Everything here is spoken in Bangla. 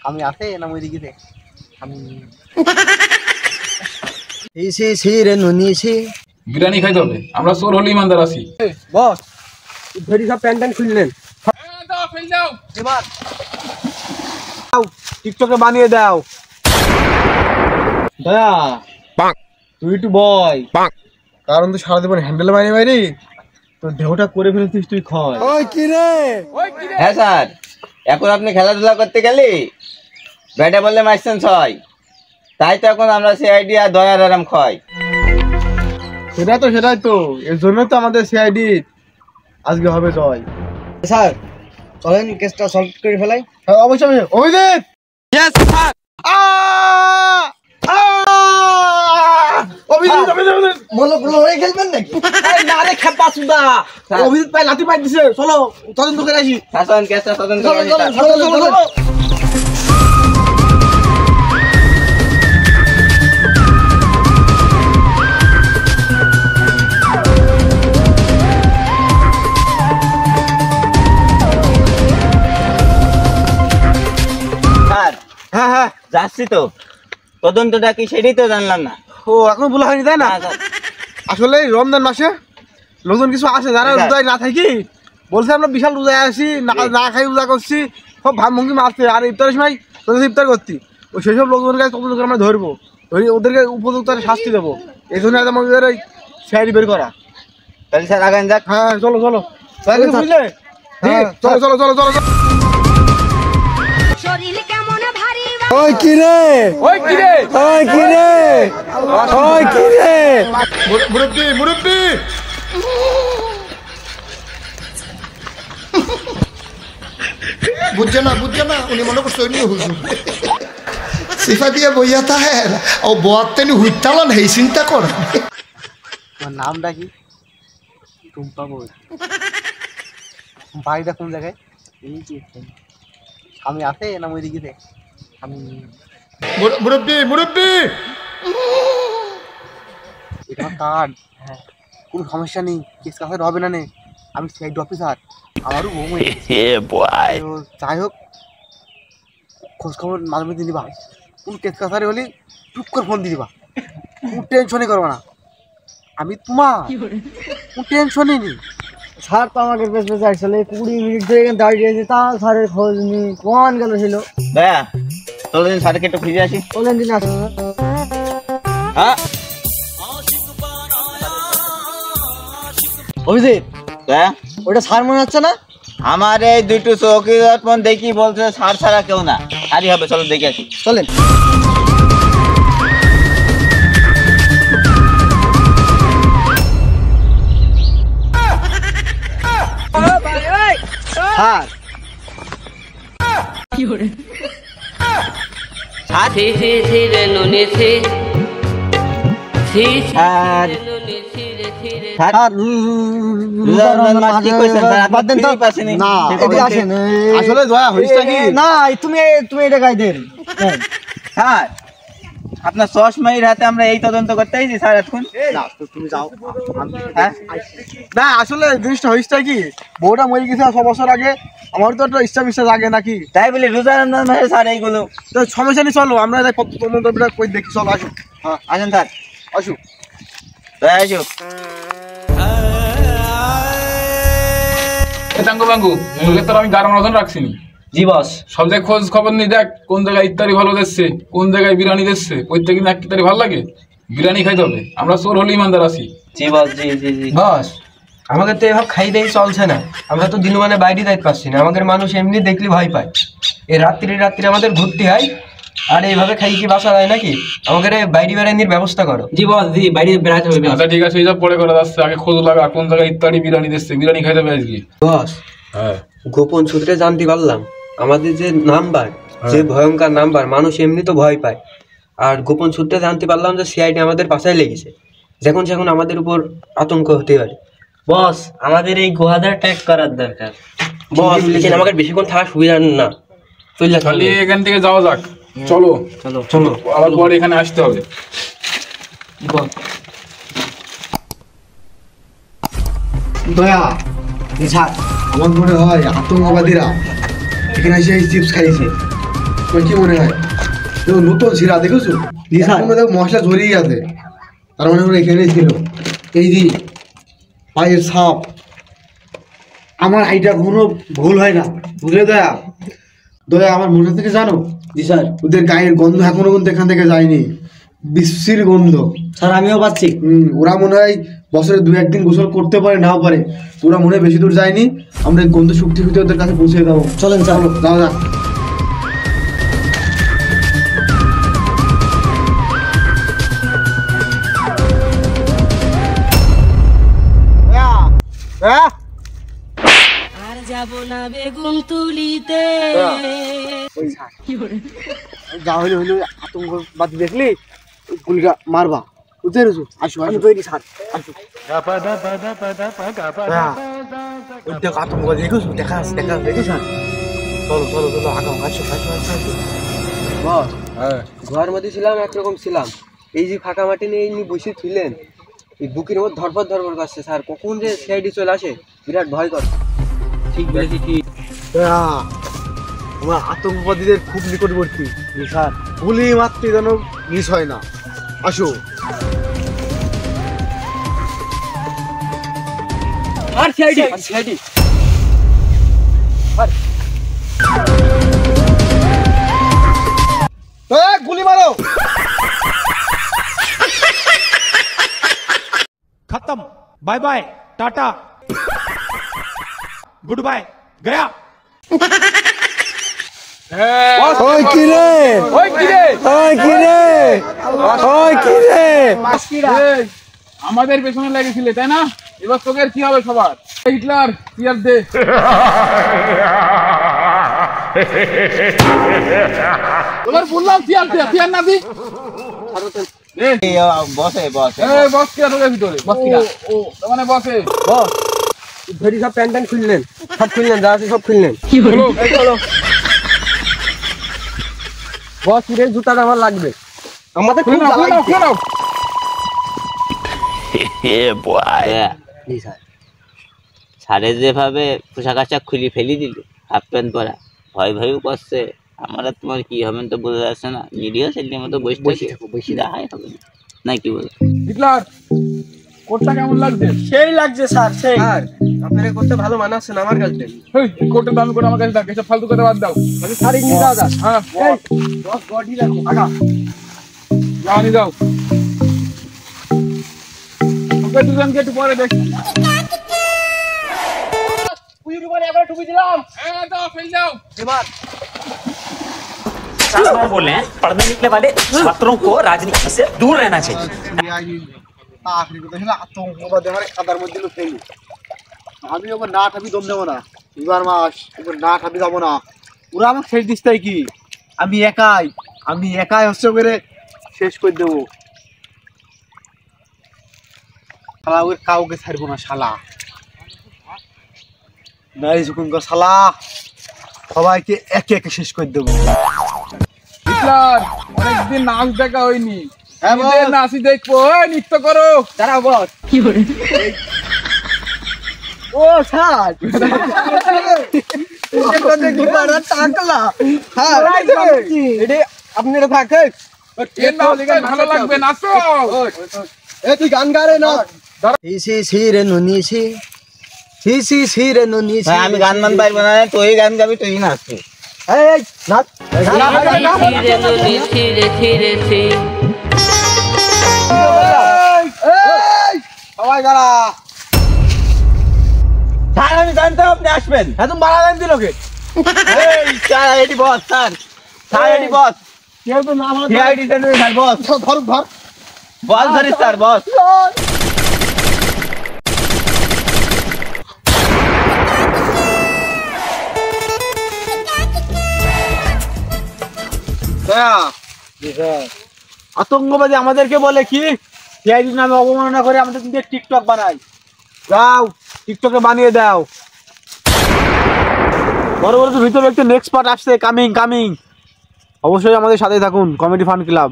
আমি আছে না মই দিকে আমি এসে রে নুনিছি বিরিয়ানি খাইতে হবে। আমরা চোর হলে ইমানদার আছি। বস ধরি সব প্যান্ট খুললেন দাও ফেল যাও এবার টিকটকে বানিয়ে দাও দয়া তুই একটু বয় কারণ তুই সারা জীবন হ্যান্ডেল মারি মারি তোর দেহটা করে ফেলেছিস তুই খয় ওই কি রে হ্যাঁ স্যার, এখন আপনি খেলাধুলা করতে গেলে ব্যাটে বললে মারছেন ছয়, তাই তো এখন আমরা সিআইডি আর দয়ার আরাম খয়। সেটাই তো এর জন্য তো আমাদের সিআইডি আজকে হবে জয়। স্যার চলেন কেসটা সলভ করে ফেলাই। হ্যাঁ অবশ্যই অভিজিৎ ইয়েস স্যার অভিজিৎ বলো ওরে খেলবেন নাকি না রে খেপা সুদা অভিজিৎ পাই লাথি পাই দিছে চলো তদন্ত করে আসি শাসন কেসটা তদন্ত চলো করে চলো স্যার। চলো চলো স্যার হ্যাঁ হ্যাঁ যাচ্ছি তো, তদন্তটা কি সেটাই তো জানলাম না। ও এখন বলা হয়নি তাই না না, স্যার। আসলে এই রমজান মাসে লোকজন কিছু আসে যারা রোজায় না থাকি বলছে আমরা বিশাল রোজায় আসি না খাই রোজা করছি সব ভাবভঙ্গি মারছে আর ইফতারের সময় তোদের ইফতার করতি ওই সেই সব লোকজনের কাছে তদন্ত করে আমরা ধরবো ধরি ওদেরকে উপযুক্ত শাস্তি দেবো এই জন্য আমাদের ওই সিআইডি বের করা। তাহলে স্যার আগান যাক। হ্যাঁ চলো চলো বুঝলে হ্যাঁ চলো চলো চলো চলো শরীর কেমন ভারী ওই কি রে ওই কি রে ওই কি রে ওই কি রে মুরব্বি মুরব্বি বুঝছে না উনি মনে করছে উনি হুজুর সিফা দিয়ে বইয়া তাহে ও বোয়াতেনি হুইতালান হেই চিন্তা করে। তোমার নামটা কি? টুম্পা বই। বাড়িটা কোন জায়গায়? এই যে আমি আছে না ওই দিকে আমি মুরব্বি মুরব্বি এটা কার্ড হ্যাঁ কোনো সমস্যা নেই কেস কাছে হবে না নে আমি সিআইডি অফিসার আমারও বউ যাই হোক খোঁজ খবর মাঝে মধ্যে দিবা কোনো কেস কাছারি হলে টুক করে ফোন দিয়ে দিবা কোনো টেনশনই করবা না আমি তোমার কোনো টেনশনই নেই। স্যার তো আমাকে বেশ বেশ আসলে 20 মিনিট ধরে এখানে দাঁড়িয়ে আছে তা স্যারের খোঁজ নি কোন গেল ছিল দয়া চলো দিন স্যারকে একটু ফিরে আসি। বলেন দিন আসো হ্যাঁ অভিজিৎ দয়া ওটা স্যার মনে হচ্ছে না? আমার এই দুটো চৌকিদার ফোন দেখি বলছে সার ছাড়া কেউ না, সারই হবে, চলো দেখে আসি। চলেন হ্যাঁ আসলে দয়া হইছে কি না তুমি এটা গাইদের স্যার আপনার চশমাইর হাতে আমরা এই তদন্ত করতে আইছি স্যার এখন। তুমি যাও হ্যাঁ না আসলে জিনিসটা হইছে কি বউটা মরে গেছে 6 বছর আগে আমার তো একটা ইচ্ছা লাগে নাকি তাই বলি রোজা রমজান মাসে স্যার এইগুলো তো সমস্যা নেই চলো আমরা তদন্তটা কই দেখি চলো আসো হ্যাঁ আসেন স্যার আসো দয়া আসো। বাঙ্গু তোকে তো আমি গাড়ার মতন রাখছিনি। জি বস। সব জায়গায় খোঁজ খবর নিয়ে দেখ কোন জায়গায় ইফতারি ভালো দিচ্ছে, কোন জায়গায় বিরিয়ানি দিচ্ছে, প্রত্যেকদিন এক ইফতারি ভালো লাগে, বিরিয়ানি খাইতে হবে। আমরা চোর হলে ইমানদার আছি। জি বস। জি জি জি বস আমাকে তো এভাবে খাই দেই চলছে না, আমরা তো দিনু মানে বাইরে যাইতে পারছি না, আমাদের মানুষ এমনি দেখলে ভয় পায়। এই রাত্রি আমাদের ঘুরতে হয় আর এইভাবে খাই কি বাসা যায় নাকি? আমাদের বাইরে বেড়ানোর ব্যবস্থা করো। জি বস। জি বাইরে বেড়াতে হবে। আচ্ছা ঠিক আছে, এইসব পরে করা যাচ্ছে, আগে খোঁজ লাগা কোন জায়গায় ইফতারি বিরিয়ানি দিচ্ছে, বিরিয়ানি খাইতে হবে আজকে। বস হ্যাঁ গোপন সূত্রে জানতে পারলাম আমাদের যে নাম্বার, যে ভয়ঙ্কর নাম্বার, মানুষ এমনি তো ভয় পায়, আর গোপন সূত্রে জানতে পারলাম যে সিআইডি আমাদের পাশায় লেগেছে, যখন সেখন আমাদের উপর আতঙ্ক হতে পারে। বস আমাদের এই গোহাদার ট্যাগ করার দরকার। বস লিখেন আমাকে বেশিক্ষণ থাকার সুবিধা না, চলে খালি এখান থেকে যাওয়া যাক। চলো চলো চলো আবার পরে এখানে আসতে হবে। দয়া আমার মনে হয় আতঙ্কবাদীরা এখানে এসে চিপস খাইছে। তোমার কি মনে হয় দেখো নতুন ছিড়া দেখেছো এখনো দেখো মশলা জড়িয়ে আছে তার মানে ওরা এখানেই ছিল এই যে পায়ের ছাপ আমার আইটা কোনো ভুল হয় না বুঝলে দয়া দয়া আমার মনে থেকে জানো জি স্যার। ওদের গায়ের গন্ধ এখনো কিন্তু এখান থেকে যায়নি বিশ্রীর গন্ধ স্যার আমিও পাচ্ছি। ওরা মনে হয় বছরে 2-1 দিন গোসল করতে পারে নাও পারে ওরা মনে হয় বেশি দূর যায়নি আমরা এই গন্ধ শুকতে শুকতে ওদের কাছে পৌঁছে দেবো চলেন স্যার। যাও যাক আর যাব না বেগুন তুলিতে। যা হইলে হইলে আতঙ্কবাদী দেখলি ওই গুলিটা মারবা বুঝতে পেরেছো? আসো আসো তৈরি স্যার আসো। ওই দেখো আতঙ্কবাদী দেখেছো দেখা দেখো স্যার চলো চলো চলো আগাও আসো আসো আসো আসো। বস ঘরের মধ্যে ছিলাম একরকম ছিলাম, এই যে ফাঁকা মাটি নিয়ে এমনি বসে ছিলেন এই বুকের মধ্যে ধরপর করছে স্যার, কখন যে সিআইডি চলে আসে বিরাট ভয় করে। ঠিক বলেছি ঠিক। আমরা আতঙ্কবাদীদের খুব নিকটবর্তী স্যার গুলি মাত্রই যেন মিস হয় না আসো আর সিআইডি গুলি মারো खत्म bye bye tata good bye गया ওই কি রে ওই কি রে ওই কি রে ওই কি রে এই, আমাদের পেছনে লেগেছিলে তাই না? এবার তোকে কি হবে সবার? হিটলার ইয়ার দে। এবার বললাম টিয়ার দে, টিয়ার না দি। বসে বসে এই বস কি আছে ভিতরে? বস কিরা? ও তার মানে বসে। বস ধরি সব প্যান্ট খুললেন, সব খুললেন, যা আছে সব খুললেন। চলো, এই চলো। বস ফিরে জুতাটা আমার লাগবে, আমাদের খুব খুলে নাও, খুলে নাও, জ্বালাইছে। খুলে নাও। জি স্যার স্যারে যেভাবে পোশাক আশাক খুলি ফেলি দিল হাফ প্যান্ট পরা ভয় ভয়ও করছে আমার আর তোমার কি হবেন তো বোঝা যাচ্ছে না নিরীহ সেদিনের মতো বসে থাকো বসে দেখাই হবে না কি বলো হিটলার কোটটা কেমন লাগছে? সেই লাগছে স্যার সেই। স্যার আপনারা করতে ভালো মানাচ্ছে না আমার কাছে। এই কোটের দামি করে আমার কাছে দাও, এসব ফালতু কথা বাদ দাও। স্যার ইংলিশ দাও দাও। হ্যাঁ বস বডি রাখো আগা। যাও নি যাও। ওকে দুজনকে একটু পরে দেখি। হ্যাঁ দাও ফেল যাও। बोल रहे हैं पढ़ने निकले वाले छात्रों को राजनीति से दूर रहना चाहिए। আতঙ্কবাদী আমার কাদার মধ্যে ফেলি আমি ওকে না ঠাবি দম দেবো না এবার মাস ওকে না ঠাবি যাবো না ওরা আমাকে শেষ দিস তাই কি আমি একাই হচ্ছে করে শেষ করে দেবো শালা ওকে কাউকে ছাড়বো না শালা নাই যখন শালা সবাইকে একে একে শেষ করে দেবো হিটলার অনেকদিন নাচ দেখা হয়নি। হ্যাঁ, বল। নিজের নাচি দেখবো। এই নৃত্য করো। দাঁড়াও বস। ও স্যার টাকলা হ্যাঁ এটা আপনারা থাকেন। এর নাচটা ভালো লাগবে নাচো। এ তুই গান গা রে না ভাই আমি গান মান পারবো না তুই গান গাবি তুই নাচবি এই নাচ ধীরে নদী ধীরে ধীরে ধীরে সবাই গাড়া স্যার আমি জানতাম আপনি আসবেন হ্যাঁ তুমি বাড়া দেন দিলোকে এই স্যার এটি বস স্যার স্যার এটি বস কেউ তো না আমার সিআইডি সেন্টার স্যার বস ধর বস ধরিস স্যার বস আতঙ্কবাদী আমাদেরকে বলে কি সিআইডি নামে অবমাননা করে আমাদের কিন্তু টিকটক বানাই যাও টিকটকে বানিয়ে দাও বড় বড় তো ভিতরে একটা নেক্সট পার্ট আসছে কামিং অবশ্যই আমাদের সাথে থাকুন কমেডি ফান ক্লাব।